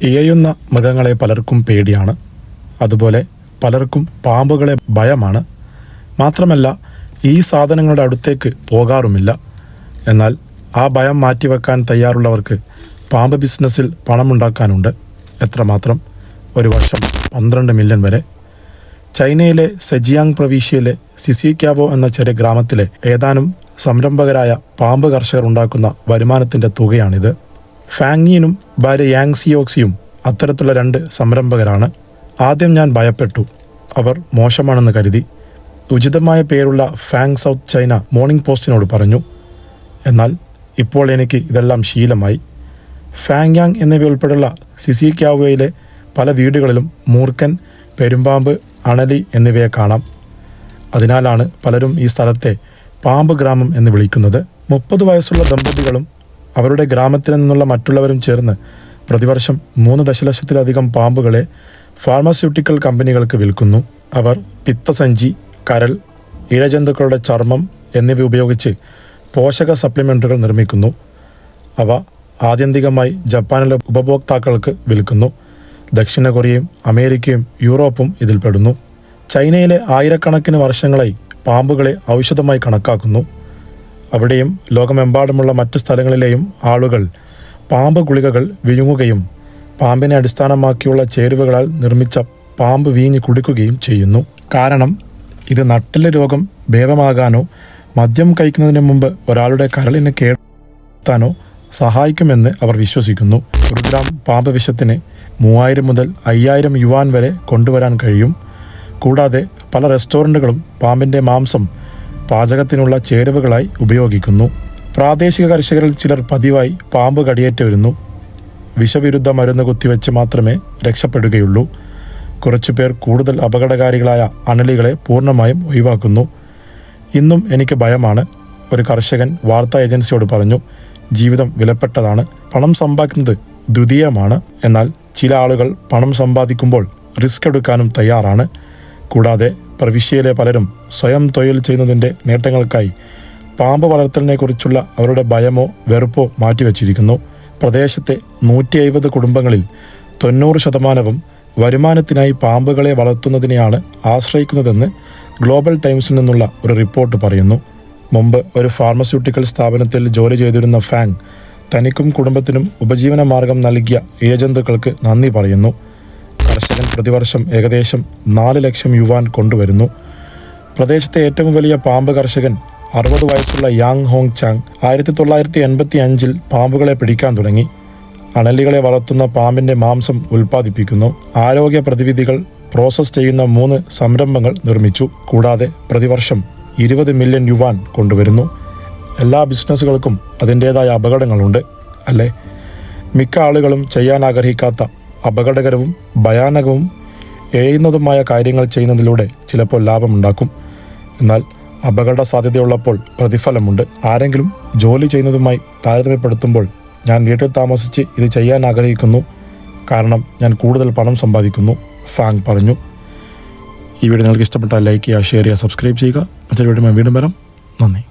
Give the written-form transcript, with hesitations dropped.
ഇഴയുന്ന മൃഗങ്ങളെ പലർക്കും പേടിയാണ്. അതുപോലെ പലർക്കും പാമ്പുകളെ ഭയമാണ്. മാത്രമല്ല ഈ സാധനങ്ങളുടെ അടുത്തേക്ക് പോകാറുമില്ല. എന്നാൽ ആ ഭയം മാറ്റിവെക്കാൻ തയ്യാറുള്ളവർക്ക് പാമ്പ് ബിസിനസ്സിൽ പണമുണ്ടാക്കാനുണ്ട്. എത്രമാത്രം? ഒരു വർഷം 12 മില്യൺ വരെ. ചൈനയിലെ സെജിയാങ് പ്രവിശ്യയിലെ സിസിക്യാവോ എന്ന ചെറിയ ഗ്രാമത്തിലെ ഏതാനും സംരംഭകരായ പാമ്പ് കർഷകർ ഉണ്ടാക്കുന്ന വരുമാനത്തിൻ്റെ തുകയാണിത്. ഫാങ്യിനും ഭാര്യ യാങ് സിയോക്സിയും അത്തരത്തിലുള്ള 2 സംരംഭകരാണ്. ആദ്യം ഞാൻ ഭയപ്പെട്ടു. അവർ മോശമാണെന്ന് കരുതി. ഉചിതമായ പേരുള്ള ഫാങ് സൗത്ത് ചൈന മോർണിംഗ് പോസ്റ്റിനോട് പറഞ്ഞു. എന്നാൽ ഇപ്പോൾ എനിക്ക് ഇതെല്ലാം ശീലമായി. ഫാങ്യാങ് എന്നിവയുൾപ്പെടെയുള്ള സിസിക്യാവോയിലെ പല വീടുകളിലും മൂർഖൻ, പെരുമ്പാമ്പ്, അണലി എന്നിവയെ കാണാം. അതിനാലാണ് പലരും ഈ സ്ഥലത്തെ പാമ്പ് ഗ്രാമം എന്ന് വിളിക്കുന്നത്. 30 വയസ്സുള്ള ദമ്പതികളും അവരുടെ ഗ്രാമത്തിൽ നിന്നുള്ള മറ്റുള്ളവരും ചേർന്ന് പ്രതിവർഷം 3 ദശലക്ഷത്തിലധികം പാമ്പുകളെ ഫാർമസ്യൂട്ടിക്കൽ കമ്പനികൾക്ക് വിൽക്കുന്നു. അവർ പിത്തസഞ്ചി, കരൾ, ഇഴജന്തുക്കളുടെ ചർമ്മം എന്നിവ ഉപയോഗിച്ച് പോഷക സപ്ലിമെൻറ്റുകൾ നിർമ്മിക്കുന്നു. അവ ആത്യന്തികമായി ജപ്പാനിലെ ഉപഭോക്താക്കൾക്ക് വിൽക്കുന്നു. ദക്ഷിണ കൊറിയയും അമേരിക്കയും യൂറോപ്പും ഇതിൽപ്പെടുന്നു. ചൈനയിലെ ആയിരക്കണക്കിന് വർഷങ്ങളായി പാമ്പുകളെ ഔഷധമായി കണക്കാക്കുന്നു. അവിടെയും ലോകമെമ്പാടുമുള്ള മറ്റു സ്ഥലങ്ങളിലെയും ആളുകൾ പാമ്പ് ഗുളികകൾ വിഴുങ്ങുകയും പാമ്പിനെ അടിസ്ഥാനമാക്കിയുള്ള ചേരുവകളാൽ നിർമ്മിച്ച പാമ്പ് വീഞ്ഞ് കുടിക്കുകയും ചെയ്യുന്നു. കാരണം ഇത് നട്ടിലെ രോഗം ഭേദമാകാനോ മദ്യം കഴിക്കുന്നതിന് മുമ്പ് ഒരാളുടെ കരളിന് കേടാനോ സഹായിക്കുമെന്ന് അവർ വിശ്വസിക്കുന്നു. 1 ഗ്രാം പാമ്പ് വിഷത്തിന് 3000 മുതൽ 5000 യുവാൻ വരെ കൊണ്ടുവരാൻ കഴിയും. കൂടാതെ പല റെസ്റ്റോറൻറ്റുകളും പാമ്പിൻ്റെ മാംസം പാചകത്തിനുള്ള ചേരുവകളായി ഉപയോഗിക്കുന്നു. പ്രാദേശിക കർഷകരിൽ ചിലർ പതിവായി പാമ്പ് കടിയേറ്റ് വരുന്നു. വിഷവിരുദ്ധ മരുന്ന് കുത്തിവെച്ച് മാത്രമേ രക്ഷപ്പെടുകയുള്ളൂ. കുറച്ചുപേർ കൂടുതൽ അപകടകാരികളായ അണലികളെ പൂർണ്ണമായും ഒഴിവാക്കുന്നു. ഇന്നും എനിക്ക് ഭയമാണ്, ഒരു കർഷകൻ വാർത്താ ഏജൻസിയോട് പറഞ്ഞു. ജീവിതം വിലപ്പെട്ടതാണ്, പണം സമ്പാദിക്കുന്നത് ദ്വിതീയമാണ്. എന്നാൽ ചില ആളുകൾ പണം സമ്പാദിക്കുമ്പോൾ റിസ്ക് എടുക്കാനും തയ്യാറാണ്. കൂടാതെ പ്രവിശ്യയിലെ പലരും സ്വയം തൊഴിൽ ചെയ്യുന്നതിൻ്റെ നേട്ടങ്ങൾക്കായി പാമ്പ് വളർത്തലിനെക്കുറിച്ചുള്ള അവരുടെ ഭയമോ വെറുപ്പോ മാറ്റിവെച്ചിരിക്കുന്നു. പ്രദേശത്തെ 150 കുടുംബങ്ങളിൽ 90% വരുമാനത്തിനായി പാമ്പുകളെ വളർത്തുന്നതിനെയാണ് ആശ്രയിക്കുന്നതെന്ന് ഗ്ലോബൽ ടൈംസിൽ നിന്നുള്ള ഒരു റിപ്പോർട്ട് പറയുന്നു. മുമ്പ് ഒരു ഫാർമസ്യൂട്ടിക്കൽ സ്ഥാപനത്തിൽ ജോലി ചെയ്തിരുന്ന ഫാങ് തനിക്കും കുടുംബത്തിനും ഉപജീവന മാർഗം നൽകിയ ഇഴജന്തുക്കൾക്ക് നന്ദി പറയുന്നു. കർഷകൻ പ്രതിവർഷം ഏകദേശം 4 ലക്ഷം യുവാൻ കൊണ്ടുവരുന്നു. പ്രദേശത്തെ ഏറ്റവും വലിയ പാമ്പ് കർഷകൻ 60 വയസ്സുള്ള യാങ് ഹോങ് ചാങ് 1985 പാമ്പുകളെ പിടിക്കാൻ തുടങ്ങി. അണലികളെ വളർത്തുന്ന പാമ്പിൻ്റെ മാംസം ഉൽപ്പാദിപ്പിക്കുന്നു. ആരോഗ്യ പ്രതിവിധികൾ പ്രോസസ് ചെയ്യുന്ന 3 സംരംഭങ്ങൾ നിർമ്മിച്ചു. കൂടാതെ പ്രതിവർഷം 20 മില്യൺ യുവാൻ കൊണ്ടുവരുന്നു. എല്ലാ ബിസിനസ്സുകൾക്കും അതിൻ്റേതായ അപകടങ്ങളുണ്ട്, അല്ലേ? മിക്ക ആളുകളും ചെയ്യാൻ ആഗ്രഹിക്കാത്ത അപകടകരവും ഭയാനകവും എഴുതുന്നതുമായ കാര്യങ്ങൾ ചെയ്യുന്നതിലൂടെ ചിലപ്പോൾ ലാഭമുണ്ടാക്കും. എന്നാൽ അപകട സാധ്യതയുള്ളപ്പോൾ പ്രതിഫലമുണ്ട്. ആരെങ്കിലും ജോലി ചെയ്യുന്നതുമായി താരതമ്യപ്പെടുത്തുമ്പോൾ ഞാൻ വീട്ടിൽ താമസിച്ച് ഇത് ചെയ്യാൻ ആഗ്രഹിക്കുന്നു, കാരണം ഞാൻ കൂടുതൽ പണം സമ്പാദിക്കുന്നു, ഫാങ് പറഞ്ഞു. ഈ വീഡിയോ നിങ്ങൾക്ക് ഇഷ്ടപ്പെട്ടാൽ ലൈക്ക് ചെയ്യുക, ഷെയർ ചെയ്യുക, സബ്സ്ക്രൈബ് ചെയ്യുക. മറ്റൊരു വീഡിയോ വീണ്ടും വരാം. നന്ദി.